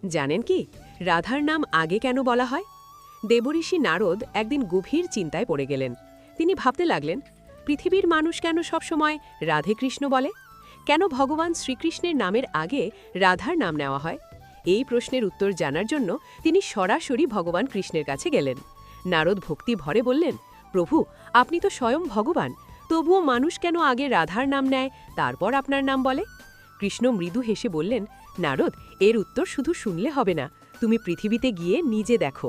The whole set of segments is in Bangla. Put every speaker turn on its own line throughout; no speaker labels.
জানেন কি রাধার নাম আগে কেন বলা হয়? দেবঋষি নারদ একদিন গভীর চিন্তায় পড়ে গেলেন। তিনি ভাবতে লাগলেন, পৃথিবীর মানুষ কেন সবসময় রাধে কৃষ্ণ বলে? কেন ভগবান শ্রীকৃষ্ণের নামের আগে রাধার নাম নেওয়া হয়? এই প্রশ্নের উত্তর জানার জন্য তিনি সরাসরি ভগবান কৃষ্ণের কাছে গেলেন। নারদ ভক্তি ভরে বললেন, প্রভু, আপনি তো স্বয়ং ভগবান, তবুও মানুষ কেন আগে রাধার নাম নেয়, তারপর আপনার নাম বলে? কৃষ্ণ মৃদু হেসে বললেন, নারদ, এর উত্তর শুধু শুনলে হবে না, তুমি পৃথিবীতে গিয়ে নিজে দেখো।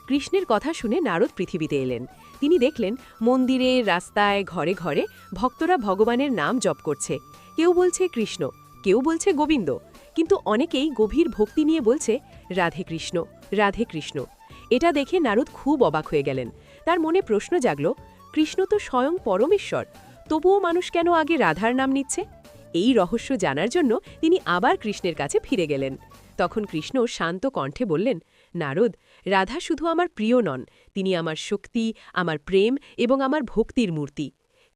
কৃষ্ণের কথা শুনে নারদ পৃথিবীতে এলেন। তিনি দেখলেন মন্দিরে, রাস্তায়, ঘরে ঘরে ভক্তরা ভগবানের নাম জপ করছে। কেউ বলছে কৃষ্ণ, কেউ বলছে গোবিন্দ, কিন্তু অনেকেই গভীর ভক্তি নিয়ে বলছে রাধে কৃষ্ণ, রাধে কৃষ্ণ। এটা দেখে নারদ খুব অবাক হয়ে গেলেন। তার মনে প্রশ্ন জাগল, কৃষ্ণ তো স্বয়ং পরমেশ্বর, তবুও মানুষ কেন আগে রাধার নাম নিচ্ছে? এই রহস্য জানার জন্য তিনি আবার কৃষ্ণের কাছে ফিরে গেলেন। তখন কৃষ্ণ শান্ত কণ্ঠে বললেন, নারদ, রাধা শুধু আমার প্রিয় নন, তিনি আমার শক্তি, আমার প্রেম এবং আমার ভক্তির মূর্তি।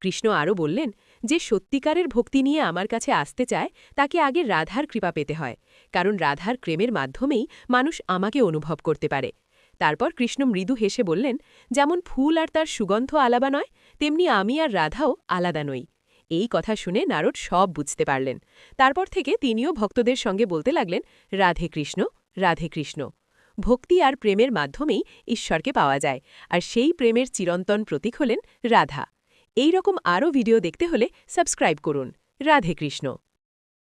কৃষ্ণ আরও বললেন, যে সত্যিকারের ভক্তি নিয়ে আমার কাছে আসতে চায় তাকে আগে রাধার কৃপা পেতে হয়, কারণ রাধার প্রেমের মাধ্যমেই মানুষ আমাকে অনুভব করতে পারে। তারপর কৃষ্ণ মৃদু হেসে বললেন, যেমন ফুল আর তার সুগন্ধ আলাদা নয়, তেমনি আমি আর রাধাও আলাদা নই। এই কথা শুনে নারদ সব বুঝতে পারলেন। তারপর থেকে তিনিও ভক্তদের সঙ্গে বলতে লাগলেন, রাধে কৃষ্ণ, রাধে কৃষ্ণ। ভক্তি আর প্রেমের মাধ্যমেই ঈশ্বরকে পাওয়া যায়, আর সেই প্রেমের চিরন্তন প্রতীক হলেন রাধা। এই রকম আরও ভিডিও দেখতে হলে সাবস্ক্রাইব করুন। রাধে কৃষ্ণ।